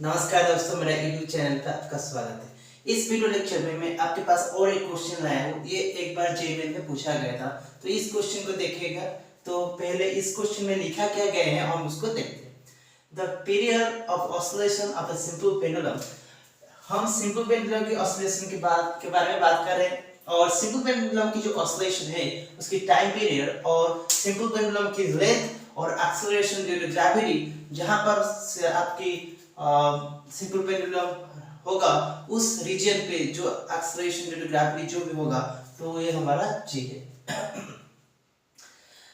नमस्कार दोस्तों, मेरा यूट्यूब चैनल पर आपका स्वागत है। इस वीडियो लेक्चर में मैं आपके पास और एक क्वेश्चन लाया हूँ। ये एक बार जेईई में पूछा गया था, तो इस क्वेश्चन को देखिएगा। तो पहले इस क्वेश्चन में लिखा क्या गया है हम उसको देखते हैं। The period of oscillation of a simple pendulum. हम सिंपल पेंडुलम की ऑसिलेशन के बारे में बात कर रहे हैं, और सिंपल पेंडुलम की जो ऑसिलेशन है उसकी टाइम पीरियड और सिंपल पेंडुलम की लेंथ और एक्सेलरेशन ड्यू टू ग्रेविटी, जहां पर से आपकी सिंपल पेंडुलम होगा उस रीजन पे जो एक्सेलरेशन ड्यू टू ग्रेविटी जो भी होगा, तो ये हमारा जी है।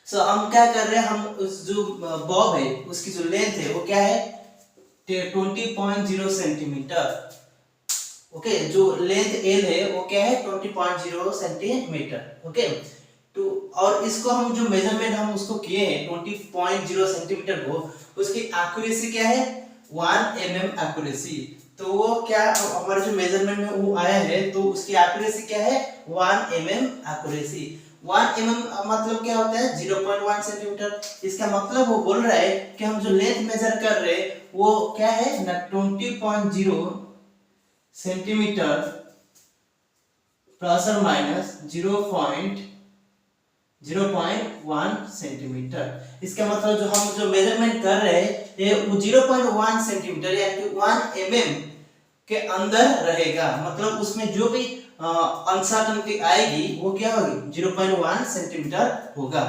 सो हम क्या कर रहे हैं, हम उस जो बॉब है उसकी जो लेंथ है वो क्या है 20.0 सेंटीमीटर। ओके, जो लेंथ एल है वो क्या है 20.0 सेंटीमीटर। ओके, तो और इसको हम जो मेजरमेंट हम उसको किए हैं 20.0 सेंटीमीटर को, उसकी एक्यूरेसी क्या है 1 mm एक्यूरेसी। तो वो क्या हमारे जो मेजरमेंट में वो आया है, तो उसकी एक्यूरेसी क्या है 1 mm एक्यूरेसी। 1 mm मतलब क्या होता है 0.1 सेंटीमीटर। इसका मतलब वो बोल रहा है कि हम जो लेंथ मेजर कर रहे हैं वो क्या है ना 20.0 सेंटीमीटर प्लस और माइनस 0.1 सेंटीमीटर। इसका मतलब जो हम जो मेजरमेंट कर रहे हैं ये 0.1 सेंटीमीटर यानी कि 1 mm के अंदर रहेगा। मतलब उसमें जो भी अनसर्टेनिटी आएगी वो क्या होगी 0.1 सेंटीमीटर होगा।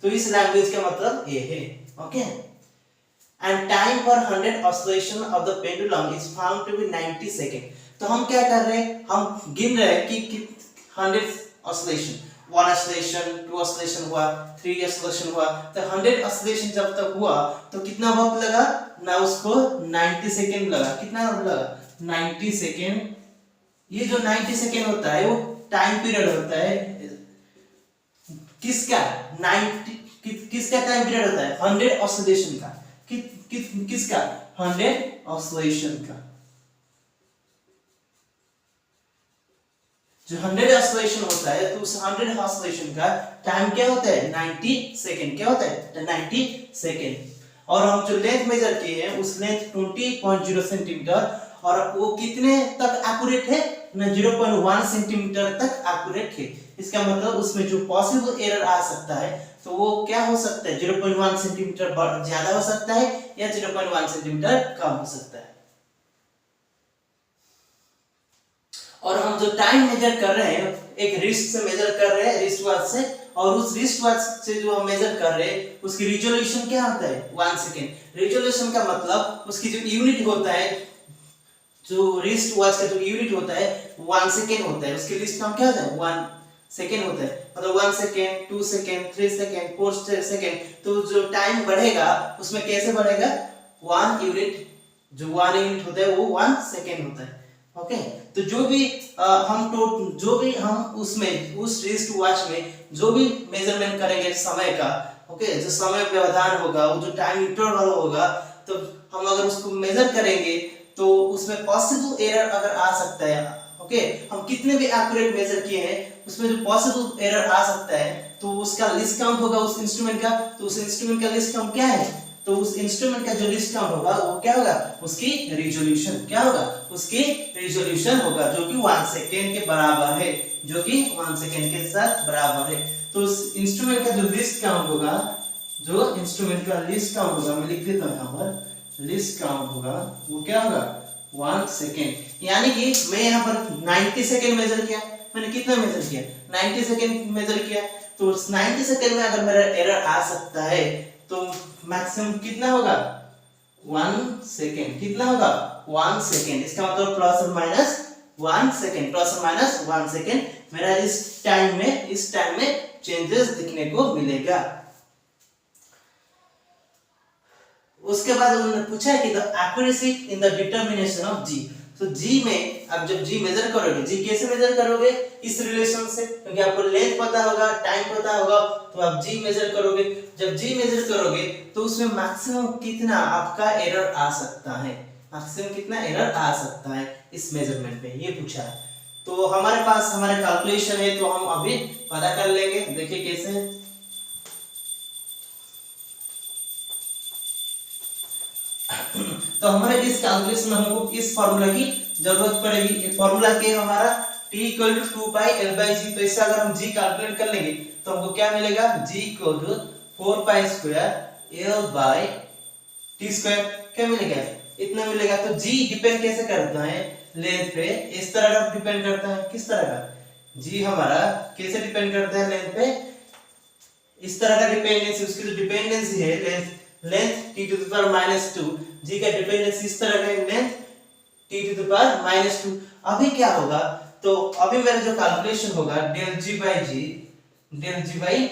तो इस लैंग्वेज का मतलब ये है। Okay, and time per 100 oscillation of the pendulum is found to be 90 second. तो हम क्या कर रहे हैं, हम गिन रहे हैं कि 100 ऑसिलेशन, 1 ऑसिलेशन, 2 ऑसिलेशन हुआ, 3 ऑसिलेशन हुआ, तो 100 ऑसिलेशन जब तक हुआ तो कितना वक्त लगा ना, उसको 90 सेकेंड लगा। कितना लगा 90 सेकेंड। ये जो 90 सेकेंड होता है वो टाइम पीरियड होता है किसका 90 किसका टाइम पीरियड होता है 100 ऑसिलेशन का। किसका 100 ऑसिलेशन का। जो 100 ऑसिलेशन होता है तो उस 100 ऑसिलेशन का टाइम क्या होता है 90 सेकेंड। क्या होता है 90 सेकेंड। और हम जो लेंथ मेजर किए हैं उस लेंथ 20.0 सेंटीमीटर, और वो कितने तक एक्यूरेट है ना 0.1 सेंटीमीटर तक एक्यूरेट है। इसका मतलब उसमें जो पॉसिबल एरर आ सकता है तो वो क्या हो सकता है 0.1 सेंटीमीटर ज्यादा हो सकता है या 0.1 सेंटीमीटर कम हो सकता है। और हम जो टाइम मेजर कर रहे हैं एक रिस्ट से मेजर कर रहे हैं, रिस्ट वॉच से, और उस रिस्ट वॉच से जो हम मेजर कर रहे हैं उसकी रिजोल्यूशन क्या होता है 1 सेकेंड। रिजोल्यूशन का मतलब उसकी जो यूनिट होता है, जो रिस्ट वॉच का जो यूनिट होता है 1 सेकेंड होता है। उसकी लिस्ट नाम क्या होता है 1 सेकेंड होता है। मतलब 1 सेकेंड, 2 सेकेंड, 3 सेकेंड, 4 सेकेंड। तो जो टाइम बढ़ेगा उसमें कैसे बढ़ेगा 1 यूनिट, जो 1 यूनिट होता है वो 1 सेकेंड होता है। ओके, तो जो भी हम उसमें उस रिस्ट वॉच में जो भी मेजरमेंट करेंगे समय का, ओके, जो समय व्यवधान होगा, वो जो टाइम इंटरवल होगा, तो हम अगर उसको मेजर करेंगे तो उसमें पॉसिबल एरर अगर आ सकता है। ओके, हम कितने भी एक्यूरेट मेजर किए हैं उसमें जो पॉसिबल एरर आ सकता है तो उसका लिस्ट काउंट होगा उस इंस्ट्रूमेंट का। तो उस इंस्ट्रूमेंट का लिस्ट काउंट क्या है, तो उस इंस्ट्रूमेंट का जो लिस्ट काउंट होगा वो क्या होगा उसकी रिजोल्यूशन। क्या होगा उसकी रिजोल्यूशन होगा, जो कि 1 सेकेंड के बराबर है, जो कि 1 सेकेंड के साथ बराबर है। तो उस इंस्ट्रूमेंट का जो लिस्ट काउंट होगा, जो इंस्ट्रूमेंट का लिस्ट काउंट होगा, मैं लिख देता हूं यहां पर, लिस्ट काउंट होगा वो क्या होगा 1 सेकेंड। यानी कि मैं यहां पर 90 सेकेंड मेजर किया, मैंने कितना मेजर किया 90 सेकेंड मेजर किया। तो 90 सेकेंड में अगर मेरा एरर आ सकता है तो मैक्सिमम कितना होगा 1 सेकेंड। कितना होगा 1 सेकेंड। इसका मतलब प्लस और माइनस 1 सेकेंड, प्लस और माइनस 1 सेकेंड मेरा इस टाइम में चेंजेस दिखने को मिलेगा। उसके बाद उन्होंने पूछा है कि the accuracy in the determination of g. तो जी में अब जब जी मेजर करोगे, जी कैसे मेजर करोगे इस रिलेशन से, क्योंकि आपको लेंथ पता होगा, टाइम पता होगा, तो आप जी मेजर करोगे। जब जी मेजर करोगे तो उसमें मैक्सिमम कितना आपका एरर आ सकता है, मैक्सिमम कितना एरर आ सकता है इस मेजरमेंट में, ये पूछा है। तो हमारे पास हमारे कैलकुलेशन है, तो हम अभी पता कर लेंगे। देखिए कैसे, तो हमारे इस कैलकुलेशन में हमको इस फॉर्मूला की जरूरत पड़ेगी। ये फॉर्मूला क्या है हमारा, t equal to 2 pi l by g. तो इससे अगर हम g कैलकुलेट कर लेंगे तो हमको क्या मिलेगा, g equal to 4 pi square l by t square, क्या मिलेगा, इतना मिलेगा। तो g डिपेंड कैसे करता है लेंथ पे, इस तरह का डिपेंड करता है। किस तरह का, g हमारा कैसे डिपेंड करता है लेंथ पे, इस तरह का डिपेंडेंसी। उसकी जो डिपेंडेंसी है length t to the power -2, g का डिपेंडेंसी इस तरह का length t to the power -2। अभी क्या होगा, तो अभी मेरा जो कैलकुलेशन होगा del g by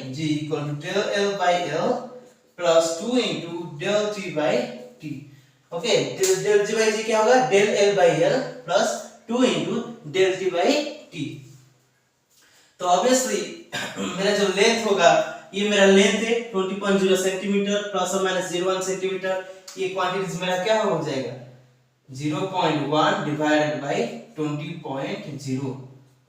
g equal to del l by l plus 2 into del t by t। Okay, del g by g क्या होगा, del l by l plus 2 into del t by t। तो obviously मेरा जो length होगा, ये मेरा length है 20.0 centimetre plus और माइनस 0.1 सेंटीमीटर। ये क्वांटिटीज मेरा क्या हो जाएगा, 0.1 डिवाइडेड बाय 20.0।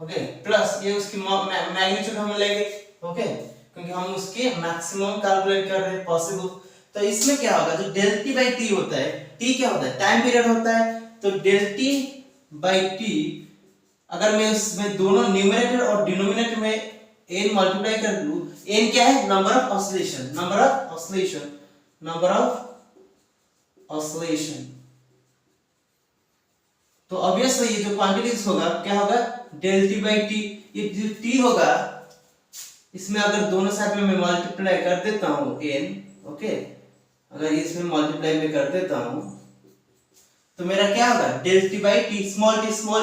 ओके, प्लस ये उसकी मैग्नीट्यूड हम लेंगे। ओके, क्योंकि हम उसके मैक्सिमम कैलकुलेट कर रहे हैं पॉसिबल। तो इसमें क्या होगा, जो del t by t होता है, t क्या होता है, टाइम पीरियड होता है। तो del t by t अगर मैं उसमें दोनों न्यूमरेटर और डिनोमिनेटर में n मल्टीप्लाई कर दूं, n क्या है, नंबर ऑफ ऑसिलेशन। तो ऑब्वियसली ये जो क्वांटिटीज होगा क्या होगा, del t by t। ये जो t होगा, इसमें अगर दोनों साइड में मैं मल्टीप्लाई कर देता हूं n, ओके, अगर इसमें मल्टीप्लाई में कर देता हूं तो मेरा क्या होगा, del t by t। Small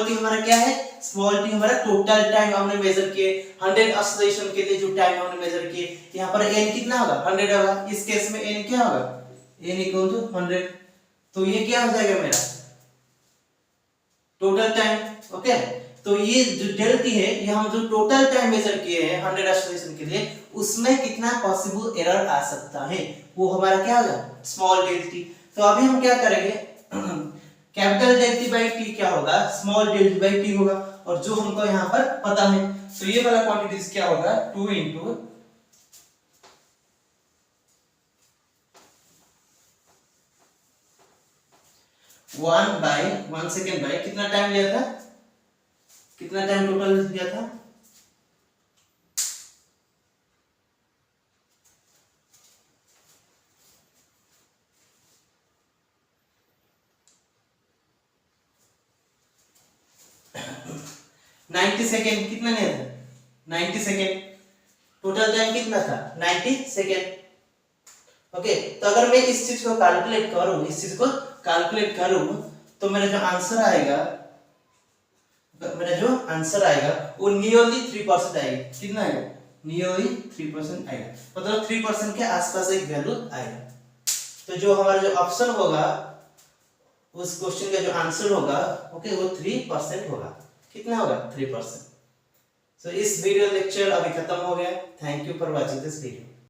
t हमारा क्या है, स्मॉल t हमारा टोटल टाइम हमने मेजर किए 100 ऑसिलेशन के लिए, जो टाइम हमने मेजर किए। यहाँ पर n कितना होगा, 100 होगा। इस केस में n क्या होगा, n इक्वल टू 100। तो ये क्या हो जाएगा मेरा टोटल टाइम। ओके, तो ये जो del t है, ये हम जो टोटल टाइम मेजर किए हैं 100 ऑसिलेशन के लिए, उसमें कितना पॉसिबल एरर आ सकता है, वो हमारा क्या होगा, स्मॉल del t। तो अभी हम क्या करेंगे, capital del t by t क्या होगा, small del t by t होगा। और जो हमको यहाँ पर पता है, तो ये वाला क्वांटिटीज क्या होगा, 2 इनटू 1 सेकेंड बाय कितना टाइम लिया था, कितना टाइम टोटल लिया था, सेकेंड। कितना लिया था, 90 सेकेंड। टोटल टाइम कितना था, 90 सेकेंड। ओके, तो अगर मैं इस चीज को कैलकुलेट करूं तो मेरा जो आंसर आएगा, वो नियरली 3% आएगा। कितना आएगा, नियरली 3% आएगा, मतलब 3% के आसपास एक वैल्यू आएगा। तो जो हमारा जो ऑप्शन होगा, उस क्वेश्चन का जो आंसर होगा, ओके, वो 3% होगा। कितना होगा, 3%। सो इस वीडियो लेक्चर अभी खत्म हो गया। Thank you for watching this video.